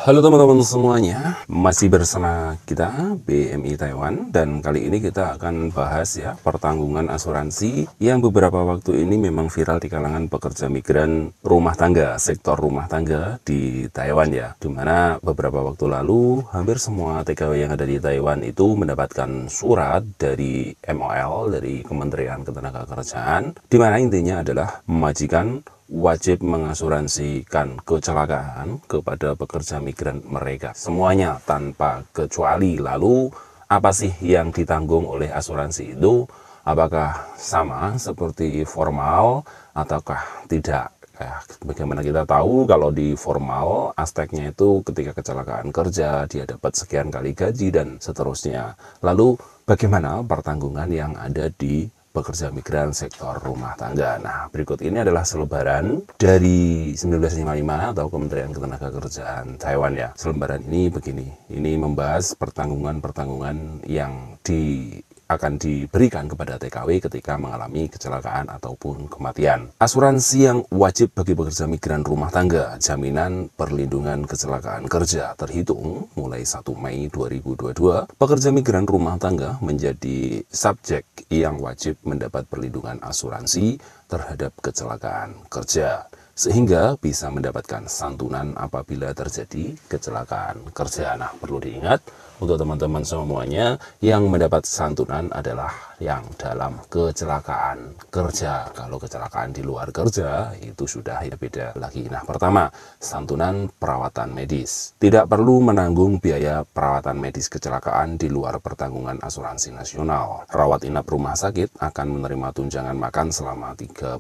Halo teman-teman semuanya, masih bersama kita BMI Taiwan, dan kali ini kita akan bahas ya pertanggungan asuransi yang beberapa waktu ini memang viral di kalangan pekerja migran rumah tangga, sektor rumah tangga di Taiwan ya, dimana beberapa waktu lalu hampir semua TKW yang ada di Taiwan itu mendapatkan surat dari MOL, dari Kementerian Ketenagakerjaan, dimana intinya adalah majikan wajib mengasuransikan kecelakaan kepada pekerja migran mereka. Semuanya tanpa kecuali. Lalu apa sih yang ditanggung oleh asuransi itu? Apakah sama seperti formal ataukah tidak? Bagaimana kita tahu kalau di formal aspeknya itu ketika kecelakaan kerja dia dapat sekian kali gaji dan seterusnya. Lalu bagaimana pertanggungan yang ada di pekerja migran sektor rumah tangga? Nah, berikut ini adalah selebaran dari 1955 atau Kementerian Ketenagakerjaan Taiwan ya. Selebaran ini begini, ini membahas pertanggungan-pertanggungan yang akan diberikan kepada TKW ketika mengalami kecelakaan ataupun kematian. Asuransi yang wajib bagi pekerja migran rumah tangga, jaminan perlindungan kecelakaan kerja terhitung mulai 1 Mei 2022, pekerja migran rumah tangga menjadi subjek yang wajib mendapat perlindungan asuransi terhadap kecelakaan kerja, sehingga bisa mendapatkan santunan apabila terjadi kecelakaan kerja. Nah, perlu diingat untuk teman-teman semuanya, yang mendapat santunan adalah yang dalam kecelakaan kerja. Kalau kecelakaan di luar kerja itu sudah beda lagi. Nah, pertama, santunan perawatan medis. Tidak perlu menanggung biaya perawatan medis kecelakaan di luar pertanggungan asuransi nasional. Rawat inap rumah sakit akan menerima tunjangan makan selama 30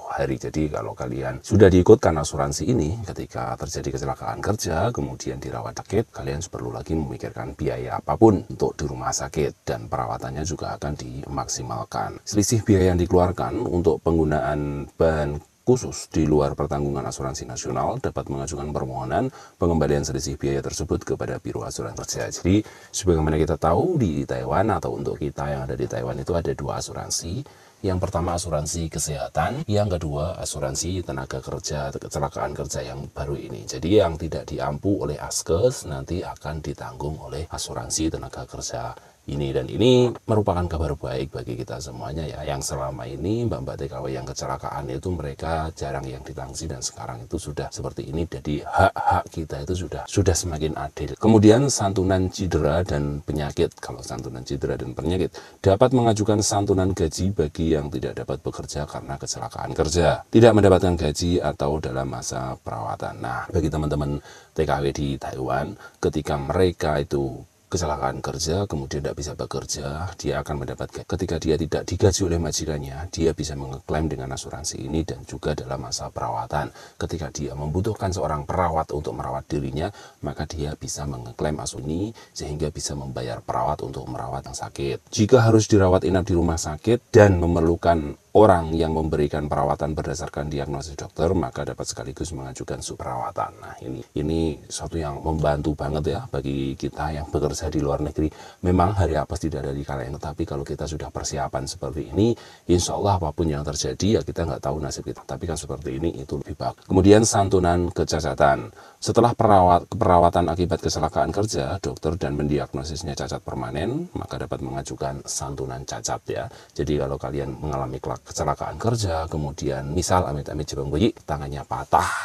hari. Jadi kalau kalian sudah diikutkan asuransi ini, ketika terjadi kecelakaan kerja kemudian dirawat sakit, kalian perlu lagi memikirkan biaya apapun untuk di rumah sakit, dan perawatannya juga akan dimaksimalkan. Selisih biaya yang dikeluarkan untuk penggunaan bahan khusus di luar pertanggungan asuransi nasional dapat mengajukan permohonan pengembalian selisih biaya tersebut kepada Biro Asuransi Kerja. Jadi sebagaimana kita tahu di Taiwan, atau untuk kita yang ada di Taiwan itu ada dua asuransi. Yang pertama asuransi kesehatan, yang kedua asuransi tenaga kerja, kecelakaan kerja yang baru ini. Jadi yang tidak diampu oleh Askes nanti akan ditanggung oleh asuransi tenaga kerja ini. Dan ini merupakan kabar baik bagi kita semuanya ya, yang selama ini mbak-mbak TKW yang kecelakaan itu mereka jarang yang ditangsi, dan sekarang itu sudah seperti ini. Jadi hak-hak kita itu sudah semakin adil. Kemudian santunan cedera dan penyakit. Kalau santunan cedera dan penyakit, dapat mengajukan santunan gaji bagi yang tidak dapat bekerja karena kecelakaan kerja, tidak mendapatkan gaji atau dalam masa perawatan. Nah, bagi teman-teman TKW di Taiwan, ketika mereka itu kecelakaan kerja kemudian tidak bisa bekerja, dia akan mendapatkan, ketika dia tidak digaji oleh majikannya, dia bisa mengeklaim dengan asuransi ini. Dan juga dalam masa perawatan, ketika dia membutuhkan seorang perawat untuk merawat dirinya, maka dia bisa mengeklaim asuransi ini sehingga bisa membayar perawat untuk merawat yang sakit. Jika harus dirawat inap di rumah sakit dan memerlukan orang yang memberikan perawatan berdasarkan diagnosis dokter, maka dapat sekaligus mengajukan subperawatan. Nah, ini suatu yang membantu banget ya bagi kita yang bekerja di luar negeri. Memang hari apes tidak ada di kalian, tetapi kalau kita sudah persiapan seperti ini, insya Allah apapun yang terjadi ya kita nggak tahu nasib kita, tapi kan seperti ini itu lebih bagus. Kemudian santunan kecacatan. Setelah perawatan akibat kecelakaan kerja, dokter dan mendiagnosisnya cacat permanen, maka dapat mengajukan santunan cacat ya. Jadi kalau kalian mengalami kecelakaan kerja, kemudian misal amit-amit jebang bayi, tangannya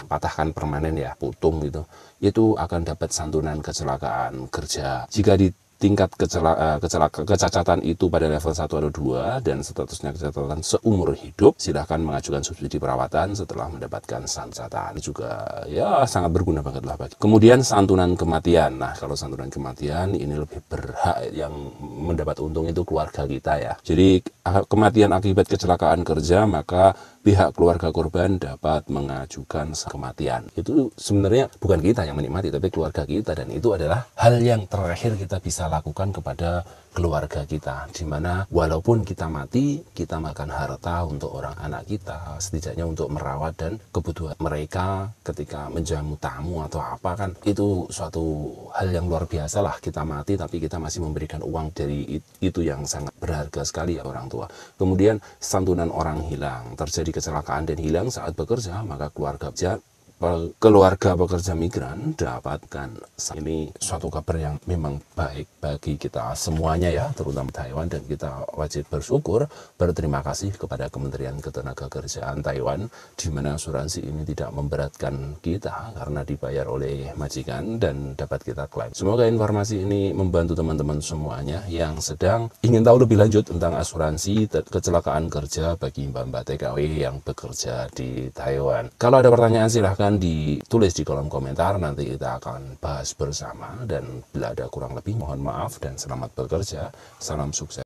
patahkan permanen ya, putung gitu, itu akan dapat santunan kecelakaan kerja. Jika di tingkat kecacatan itu pada level 1 atau 2 dan statusnya kecacatan seumur hidup, silahkan mengajukan subsidi perawatan setelah mendapatkan santunan. Ini juga ya sangat berguna banget lah bagi. Kemudian santunan kematian. Nah, kalau santunan kematian ini lebih berhak yang mendapat untung itu keluarga kita ya. Jadi kematian akibat kecelakaan kerja, maka pihak keluarga korban dapat mengajukan kematian. Itu sebenarnya bukan kita yang menikmati, tapi keluarga kita, dan itu adalah hal yang terakhir kita bisa lakukan kepada keluarga kita, dimana walaupun kita mati, kita makan harta untuk orang anak kita, setidaknya untuk merawat dan kebutuhan mereka ketika menjamu tamu atau apa, kan itu suatu hal yang luar biasa lah. Kita mati tapi kita masih memberikan uang, dari itu yang sangat berharga sekali ya orang tua. Kemudian santunan orang hilang, terjadi kecelakaan dan hilang saat bekerja, maka keluarga pekerja migran dapatkan. Ini suatu kabar yang memang baik bagi kita semuanya ya, terutama Taiwan, dan kita wajib bersyukur, berterima kasih kepada Kementerian Ketenagakerjaan Taiwan, di mana asuransi ini tidak memberatkan kita karena dibayar oleh majikan dan dapat kita klaim. Semoga informasi ini membantu teman-teman semuanya yang sedang ingin tahu lebih lanjut tentang asuransi kecelakaan kerja bagi mbak-mbak TKW yang bekerja di Taiwan. Kalau ada pertanyaan silahkan ditulis di kolom komentar, nanti kita akan bahas bersama, dan bila ada kurang lebih mohon maaf dan selamat bekerja, salam sukses.